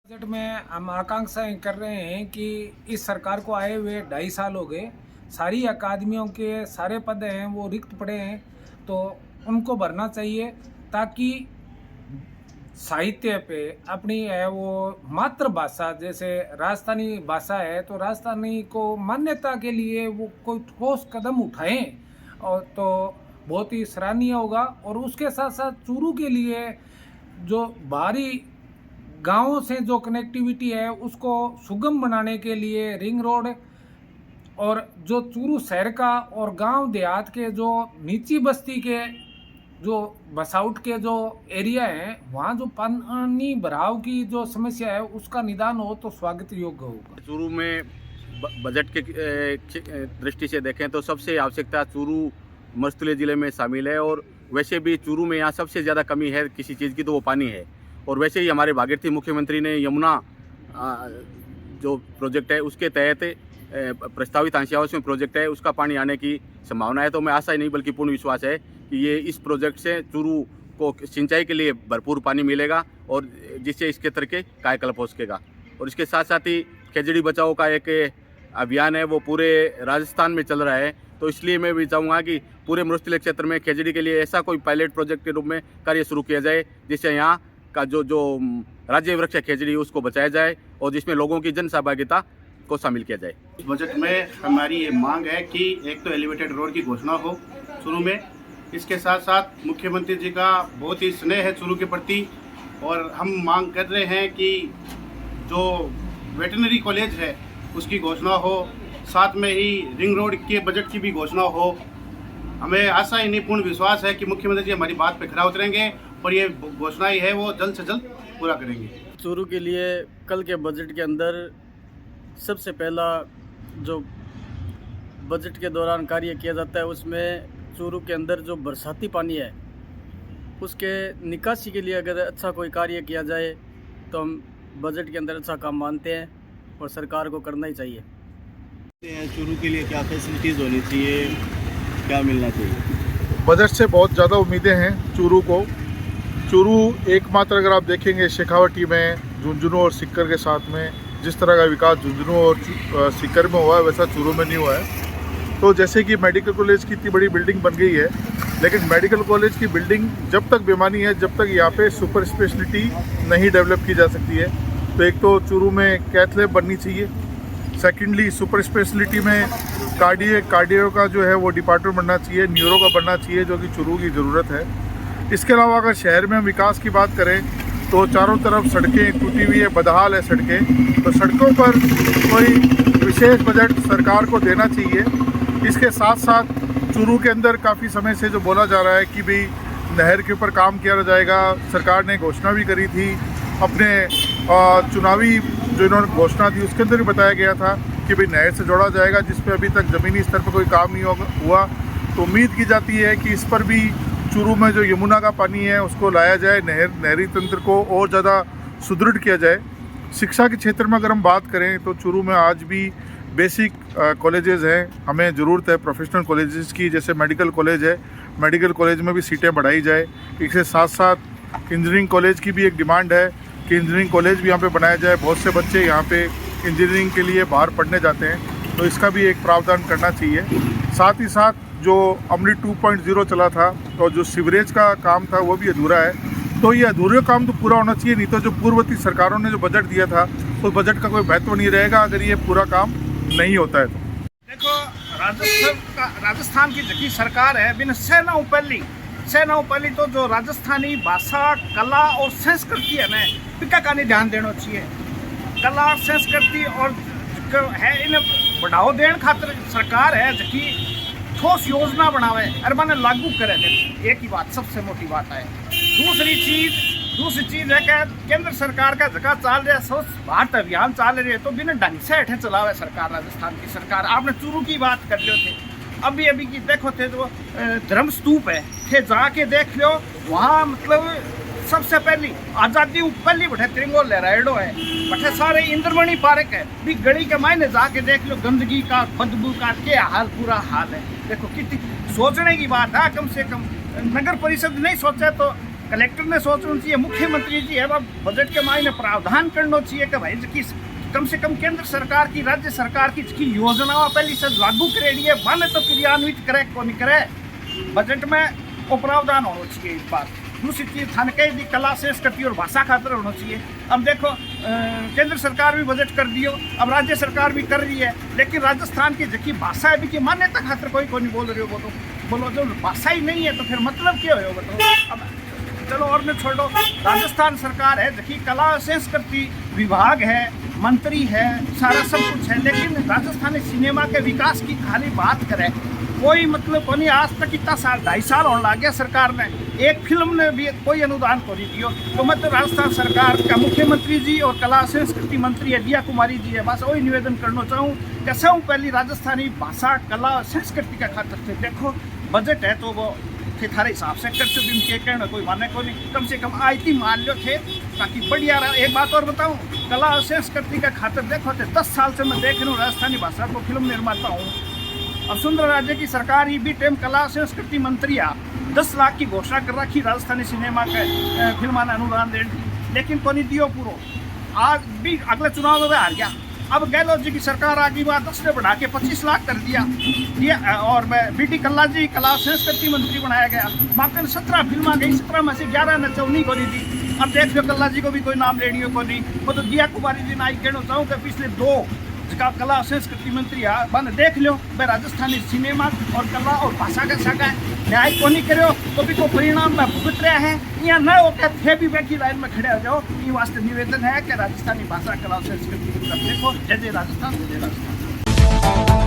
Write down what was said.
Budget में हम आकांक्षाएं कर रहे हैं कि इस सरकार को आए हुए 2.5 साल हो गए। सारी अकादमियों के सारे पद हैं वो रिक्त पड़े हैं, तो उनको भरना चाहिए ताकि साहित्य पे अपनी है वो मातृभाषा, जैसे राजस्थानी भाषा है तो राजस्थानी को मान्यता के लिए वो कोई ठोस कदम उठाएं और तो बहुत ही सराहनीय होगा। और उसके साथ साथ चूरू के लिए जो बाहरी गांवों से जो कनेक्टिविटी है उसको सुगम बनाने के लिए रिंग रोड और जो चूरू शहर का और गांव देहात के जो नीची बस्ती के जो बसाउट के जो एरिया हैं वहाँ जो पानी भराव की जो समस्या है उसका निदान हो तो स्वागत योग्य होगा। चूरू में बजट के दृष्टि से देखें तो सबसे आवश्यकता चूरू मस्तूले ज़िले में शामिल है। और वैसे भी चूरू में यहाँ सबसे ज़्यादा कमी है किसी चीज़ की तो वो पानी है। और वैसे ही हमारे भागीरथी मुख्यमंत्री ने यमुना जो प्रोजेक्ट है उसके तहत प्रस्तावित आंशियावास में प्रोजेक्ट है उसका पानी आने की संभावना है। तो मैं आशा ही नहीं बल्कि पूर्ण विश्वास है कि ये इस प्रोजेक्ट से चूरू को सिंचाई के लिए भरपूर पानी मिलेगा और जिससे इसके तरह के कायाकल्प हो सकेगा। और इसके साथ साथ ही खेजड़ी बचाओ का एक अभियान है वो पूरे राजस्थान में चल रहा है। तो इसलिए मैं भी चाहूँगा कि पूरे मरुस्थलीय क्षेत्र में खेजड़ी के लिए ऐसा कोई पायलट प्रोजेक्ट के रूप में कार्य शुरू किया जाए जिससे यहाँ का जो राज्य वृक्ष है खेजड़ी उसको बचाया जाए और जिसमें लोगों की जन सहभागिता को शामिल किया जाए। इस बजट में हमारी ये मांग है कि एक तो एलिवेटेड रोड की घोषणा हो चूरू में। इसके साथ साथ मुख्यमंत्री जी का बहुत ही स्नेह है चूरू के प्रति और हम मांग कर रहे हैं कि जो वेटनरी कॉलेज है उसकी घोषणा हो, साथ में ही रिंग रोड के बजट की भी घोषणा हो। हमें आशा ही नहीं पूर्ण विश्वास है कि मुख्यमंत्री जी हमारी बात पर खरा उतरेंगे और ये घोषणा ही है वो जल्द से जल्द पूरा करेंगे। चूरू के लिए कल के बजट के अंदर सबसे पहला जो बजट के दौरान कार्य किया जाता है उसमें चूरू के अंदर जो बरसाती पानी है उसके निकासी के लिए अगर अच्छा कोई कार्य किया जाए तो हम बजट के अंदर अच्छा काम मानते हैं और सरकार को करना ही चाहिए। चूरू के लिए क्या फैसिलिटीज़ होनी चाहिए, क्या मिलना चाहिए? बजट से बहुत ज़्यादा उम्मीदें हैं चूरू को। चूरू एकमात्र अगर आप देखेंगे शेखावटी में झुंझुनू और सिक्कर के साथ में जिस तरह का विकास झुंझुनू और सिक्कर में हुआ है वैसा चूरू में नहीं हुआ है। तो जैसे कि मेडिकल कॉलेज की इतनी बड़ी बिल्डिंग बन गई है, लेकिन मेडिकल कॉलेज की बिल्डिंग जब तक बेमानी है जब तक यहाँ पे सुपर स्पेशलिटी नहीं डेवलप की जा सकती है। तो एक तो चूरू में कैथ लैब बननी चाहिए, सेकेंडली सुपर स्पेशलिटी में कार्डियो का जो है वो डिपार्टमेंट बनना चाहिए, न्यूरो का बनना चाहिए जो कि चूरू की ज़रूरत है। इसके अलावा अगर शहर में हम विकास की बात करें तो चारों तरफ सड़कें टूटी हुई है, बदहाल है सड़कें, तो सड़कों पर कोई विशेष बजट सरकार को देना चाहिए। इसके साथ साथ चूरू के अंदर काफ़ी समय से जो बोला जा रहा है कि भाई नहर के ऊपर काम किया जाएगा, सरकार ने घोषणा भी करी थी अपने चुनावी जो इन्होंने घोषणा दी उसके अंदर भी बताया गया था कि भाई नहर से जोड़ा जाएगा, जिस पे अभी तक ज़मीनी स्तर पर कोई काम नहीं हुआ। तो उम्मीद की जाती है कि इस पर भी चूरू में जो यमुना का पानी है उसको लाया जाए, नहरी तंत्र को और ज़्यादा सुदृढ़ किया जाए। शिक्षा के क्षेत्र में अगर हम बात करें तो चूरू में आज भी बेसिक कॉलेजेस हैं, हमें ज़रूरत है प्रोफेशनल कॉलेजेस की, जैसे मेडिकल कॉलेज है, मेडिकल कॉलेज में भी सीटें बढ़ाई जाए। इसके साथ साथ इंजीनियरिंग कॉलेज की भी एक डिमांड है कि इंजीनियरिंग कॉलेज भी यहाँ पे बनाया जाए। बहुत से बच्चे यहाँ पे इंजीनियरिंग के लिए बाहर पढ़ने जाते हैं, तो इसका भी एक प्रावधान करना चाहिए। साथ ही साथ जो अमृत 2.0 चला था और जो सीवरेज का काम था वो भी अधूरा है, तो ये अधूरे काम तो पूरा होना चाहिए, नहीं तो जो पूर्ववर्ती सरकारों ने जो बजट दिया था उस बजट का कोई महत्व नहीं रहेगा अगर ये पूरा काम नहीं होता है। तो देखो राजस्थान की जकी सरकार है बिन सेनाओं पहली तो जो राजस्थानी भाषा कला और संस्कृति है ना पिका का नहीं ध्यान देना चाहिए। कला संस्कृति और है इन बढ़ाओ देने खातिर सरकार है जकी ठोस योजना बनावे और मैंने लागू करे थे। एक ही बात सबसे मोटी बात है। दूसरी चीज है कि केंद्र सरकार का जगह चल रहा है स्वच्छ भारत अभियान चल रही है तो बिना ढंग से हेठे चलावे सरकार, राजस्थान की सरकार। आपने चूरू की बात कर लो थे, अभी की देखो थे जो धर्म स्तूप है थे जाके देख लो वहाँ, मतलब सबसे पहली आज़ादी पहली बैठे त्रिंगो लहराइडो है, बैठे सारे इंद्रमणि पार्क है भी गली के मायने जाके देख लो, गंदगी का बदबू का क्या हाल पूरा हाल है। देखो कितनी सोचने की बात है, कम से कम नगर परिषद नहीं सोचे तो कलेक्टर ने सोचना चाहिए, मुख्यमंत्री जी है बजट के मायने प्रावधान करना चाहिए कि भाई जी कम से कम केंद्र सरकार की राज्य सरकार की योजनाओं पहले से लागू करेगी है वन तो क्रियान्वित करे को नहीं करे बजट में वो प्रावधान होना चाहिए। इस बात दूसरी चीज थाने कही दी कला संस्कृति और भाषा खातर होना चाहिए। अब देखो केंद्र सरकार भी बजट कर दियो, अब राज्य सरकार भी कर रही है, लेकिन राजस्थान की जबकि भाषा है भी की मान्यता खातर कोई नहीं बोल रही हो। बोलो जो भाषा ही नहीं है तो फिर मतलब क्या हो बताओ। अब चलो और में छोड़ो, राजस्थान सरकार है जबकि कला और संस्कृति विभाग है, मंत्री है, सारा सब कुछ है, लेकिन राजस्थानी सिनेमा के विकास की खाली बात करे कोई मतलब को नहीं। आज तक इतना साल 2.5 साल होने लग गया सरकार ने एक फिल्म ने भी कोई अनुदान को नहीं दियो। तो मैं तो राजस्थान सरकार का मुख्यमंत्री जी और कला संस्कृति मंत्री है दिया कुमारी जी है, बस वही निवेदन करना चाहूँ कि सब पहली राजस्थानी भाषा कला संस्कृति का खातर से देखो बजट है तो वो थे थारे हिसाब से कर चुके के कहना कोई माने को नहीं, कम से कम आईटी मान लो थे ताकि बढ़िया रहा। एक बात और बताऊं, कला और संस्कृति का खातर देखो थे 10 साल से मैं देख रहा हूँ राजस्थानी भाषा को फिल्म निर्माता हूँ। अब सुंदर राज्य की सरकार ही भी टाइम कला संस्कृति मंत्री 10 लाख की घोषणा कर रखी राजस्थानी सिनेमा के फिल्माना अनुदान देने की, लेकिन को नहीं दियो पूरा। आज भी अगले चुनाव में हार गया। अब गहलोत जी की सरकार आ गई, 10 ने बढ़ा के 25 लाख कर दिया और बीटी कल्ला जी कला संस्कृति मंत्री बनाया गया। बाकी 17 फिल्म गई, 17 में से 11 ने 14 को नहीं दी। अब देख लो कल्ला जी को भी कोई नाम रेडियो को नहीं। वो तो दिया कुमारी जी ना कहना चाहूँ कि पिछले 2 जिसका कला संस्कृति मंत्री बन देख लो भाई राजस्थानी सिनेमा और कला और भाषा का सगा न्याय को नहीं करो तो भी को परिणाम में भुगत रहे हैं या न होकर थे भी बैठी लाइन में खड़े हो जाओ। ये वास्ते निवेदन है कि राजस्थानी भाषा कला संस्कृति देखो जय जय राजस्थान, जय जय राजस्थान।